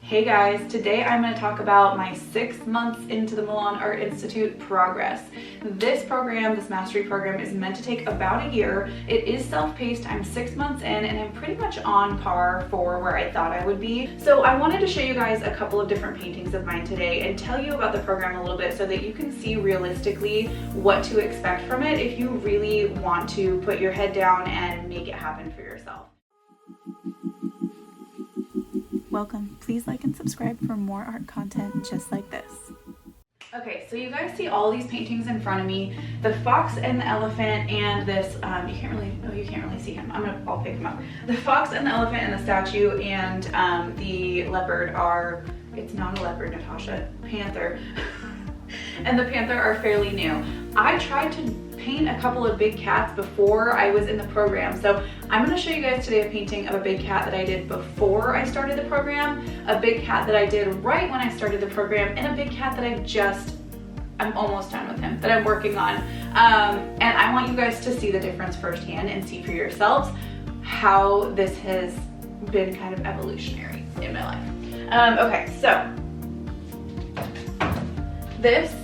Hey guys, today I'm going to talk about my 6 months into the Milan Art Institute progress. This program, this mastery program, is meant to take about a year. It is self-paced. I'm 6 months in and I'm pretty much on par for where I thought I would be. So I wanted to show you guys a couple of different paintings of mine today and tell you about the program a little bit so that you can see realistically what to expect from it if you really want to put your head down and make it happen for yourself. Welcome. Please like and subscribe for more art content just like this. Okay, so you guys see all these paintings in front of me. The fox and the elephant and this, you can't really see him. I'll pick him up. The fox and the elephant and the statue and the leopard are, it's not a leopard, Natasha, panther. And the panther are fairly new. I tried to paint a couple of big cats before I was in the program. So I'm going to show you guys today a painting of a big cat that I did before I started the program, a big cat that I did right when I started the program, and a big cat that I'm almost done with him, that I'm working on. And I want you guys to see the difference firsthand and see for yourselves how this has been kind of evolutionary in my life. Okay, so this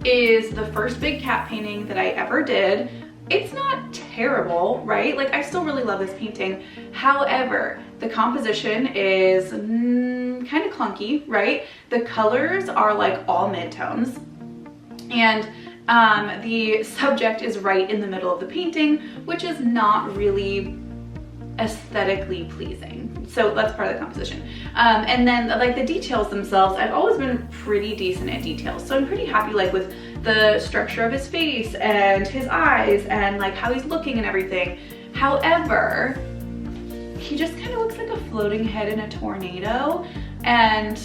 is the first big cat painting that I ever did. It's not terrible, right? Like, I still really love this painting. However, the composition is kind of clunky, right? The colors are like all mid-tones, and the subject is right in the middle of the painting, which is not really aesthetically pleasing. So that's part of the composition. And then like the details themselves, I've always been pretty decent at details. So I'm pretty happy like with the structure of his face and his eyes and like how he's looking and everything. However, he just kind of looks like a floating head in a tornado. And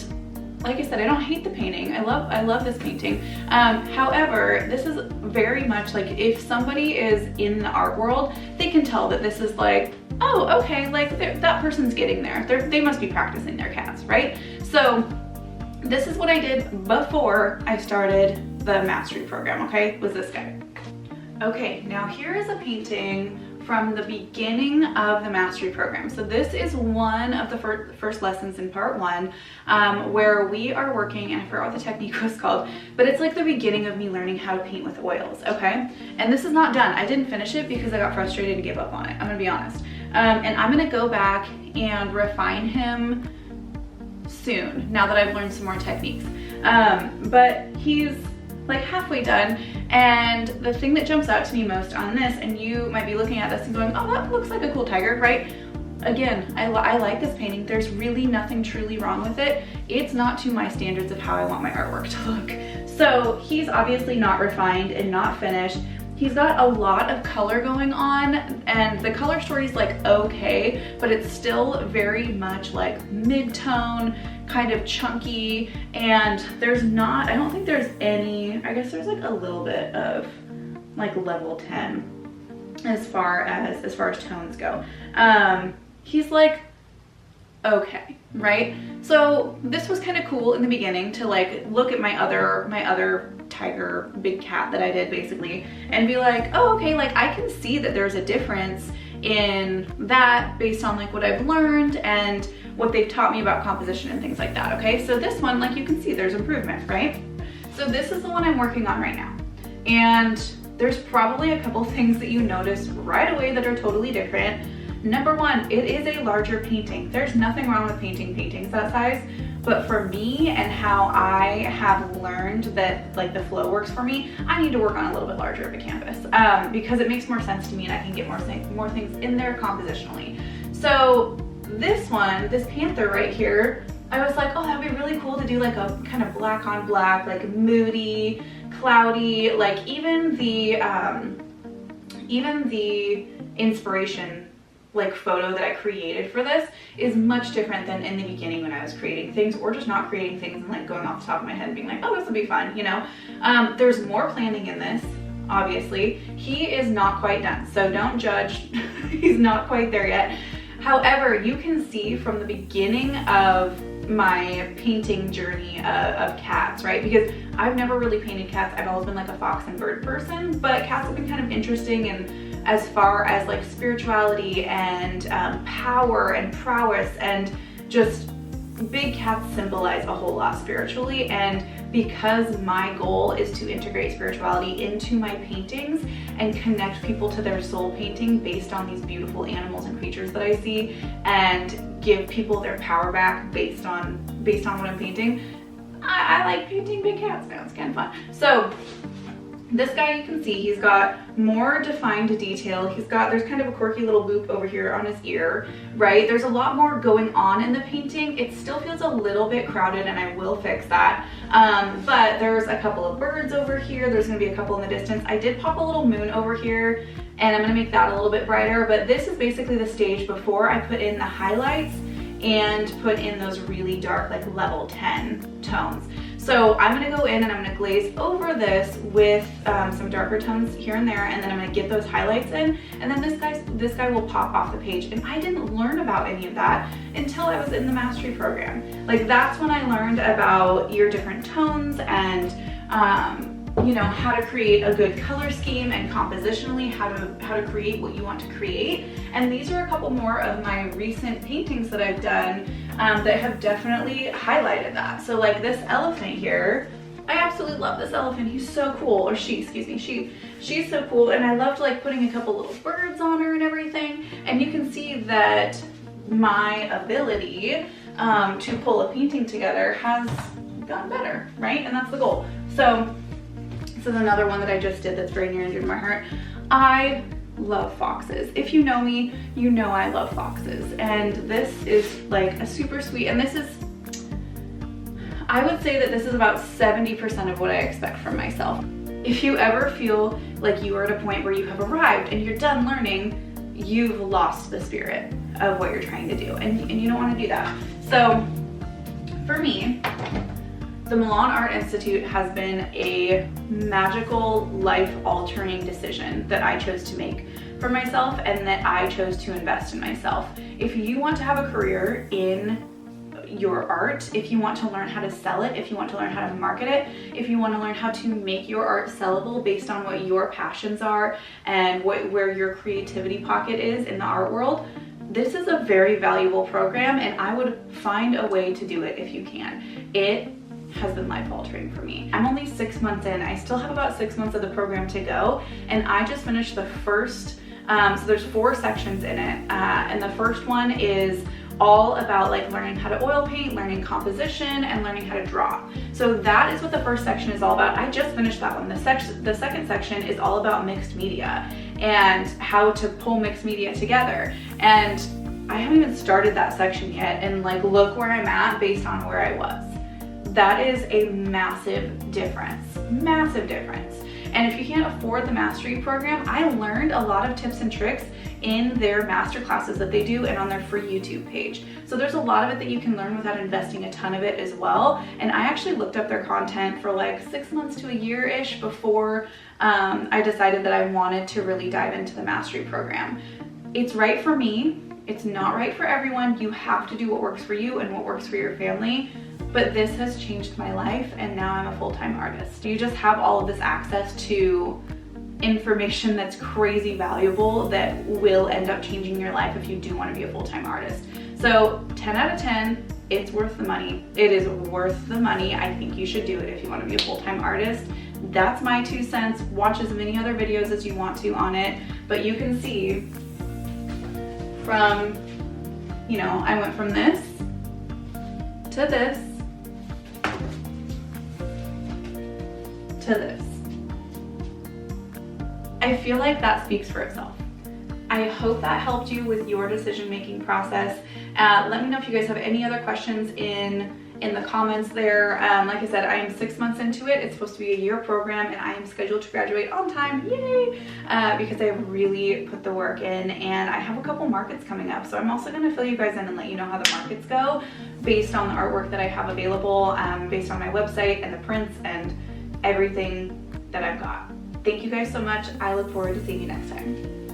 like I said, I don't hate the painting. I love this painting. However, this is very much like if somebody is in the art world, they can tell that this is like, oh, okay, like that person's getting there. They must be practicing their cats, right? So this is what I did before I started the mastery program, okay? Was this guy. Okay, now here is a painting from the beginning of the mastery program. So this is one of the first lessons in part 1 where we are working, and I forgot what the technique was called, but it's like the beginning of me learning how to paint with oils, okay? And this is not done. I didn't finish it because I got frustrated and gave up on it. I'm gonna be honest. And I'm gonna go back and refine him soon, now that I've learned some more techniques. But he's like halfway done, and the thing that jumps out to me most on this, and you might be looking at this and going, oh, that looks like a cool tiger, right? Again, I like this painting. There's really nothing truly wrong with it. It's not to my standards of how I want my artwork to look. So he's obviously not refined and not finished. He's got a lot of color going on, and the color story is like okay, but it's still very much like mid-tone, kind of chunky, and I don't think there's any, I guess there's like a little bit of like level 10 as far as tones go. He's like okay, right? So this was kind of cool in the beginning to like look at my other tiger big cat that I did basically and be like, oh, okay, like I can see that there's a difference in that based on like what I've learned and what they've taught me about composition and things like that, okay? So this one, like you can see there's improvement, right? So this is the one I'm working on right now. And there's probably a couple things that you notice right away that are totally different. Number one, it is a larger painting. There's nothing wrong with painting paintings that size, but for me and how I have learned that like the flow works for me, I need to work on a little bit larger of a canvas because it makes more sense to me and I can get more things in there compositionally. So this one, this panther right here, I was like, oh, that'd be really cool to do like a kind of black on black, like moody, cloudy, like even the inspiration like photo that I created for this is much different than in the beginning when I was creating things or just not creating things and like going off the top of my head and being like, oh, this will be fun, you know? There's more planning in this, obviously. He is not quite done, so don't judge. He's not quite there yet. However, you can see from the beginning of my painting journey of cats, right? Because I've never really painted cats. I've always been like a fox and bird person, but cats have been kind of interesting and as far as like spirituality and power and prowess and just big cats symbolize a whole lot spiritually, and because my goal is to integrate spirituality into my paintings and connect people to their soul painting based on these beautiful animals and creatures that I see, and give people their power back based on what I'm painting, I like painting big cats now. It's kind of fun. So this guy, you can see he's got more defined detail. There's kind of a quirky little boop over here on his ear, right? There's a lot more going on in the painting. It still feels a little bit crowded, and I will fix that. But there's a couple of birds over here. There's gonna be a couple in the distance. I did pop a little moon over here, and I'm gonna make that a little bit brighter, but this is basically the stage before I put in the highlights and put in those really dark, like level 10 tones. So I'm gonna go in and I'm gonna glaze over this with some darker tones here and there, and then I'm gonna get those highlights in, and then this guy will pop off the page. And I didn't learn about any of that until I was in the mastery program. Like, that's when I learned about your different tones and you know, how to create a good color scheme, and compositionally how to create what you want to create. And these are a couple more of my recent paintings that I've done that have definitely highlighted that. So like this elephant here, I absolutely love this elephant. He's so cool, or she, excuse me, she's so cool. And I loved like putting a couple little birds on her and everything. And you can see that my ability to pull a painting together has gotten better, right? And that's the goal. So this is another one that I just did that's very near and dear to my heart. I love foxes. If you know me, you know I love foxes. And this is like a super sweet, and this is, I would say that this is about 70% of what I expect from myself. If you ever feel like you are at a point where you have arrived and you're done learning, you've lost the spirit of what you're trying to do, and you don't want to do that. So for me, the Milan Art Institute has been a magical, life-altering decision that I chose to make for myself, and that I chose to invest in myself. If you want to have a career in your art, if you want to learn how to sell it, if you want to learn how to market it, if you want to learn how to make your art sellable based on what your passions are and where your creativity pocket is in the art world, this is a very valuable program, and I would find a way to do it if you can. It has been life-altering for me. I'm only 6 months in. I still have about 6 months of the program to go, and I just finished the first, so there's 4 sections in it, and the first one is all about like learning how to oil paint, learning composition, and learning how to draw. So that is what the first section is all about. I just finished that one. The second section is all about mixed media and how to pull mixed media together. And I haven't even started that section yet, and like look where I'm at based on where I was. That is a massive difference, massive difference. And if you can't afford the mastery program, I learned a lot of tips and tricks in their master classes that they do and on their free YouTube page. So there's a lot of it that you can learn without investing a ton of it as well. And I actually looked up their content for like 6 months to a year-ish before I decided that I wanted to really dive into the mastery program. It's right for me. It's not right for everyone. You have to do what works for you and what works for your family. But this has changed my life, and now I'm a full-time artist. You just have all of this access to information that's crazy valuable that will end up changing your life if you do want to be a full-time artist. So 10 out of 10, it's worth the money. It is worth the money. I think you should do it if you want to be a full-time artist. That's my 2 cents. Watch as many other videos as you want to on it, but you can see from, you know, I went from this to this to this. I feel like that speaks for itself. I hope that helped you with your decision-making process. Let me know if you guys have any other questions in the comments there. Like I said, I am 6 months into it. It's supposed to be a year program, and I am scheduled to graduate on time, yay! Because I have really put the work in, and I have a couple markets coming up. So I'm also gonna fill you guys in and let you know how the markets go based on the artwork that I have available, based on my website and the prints and everything that I've got. Thank you guys so much. I look forward to seeing you next time.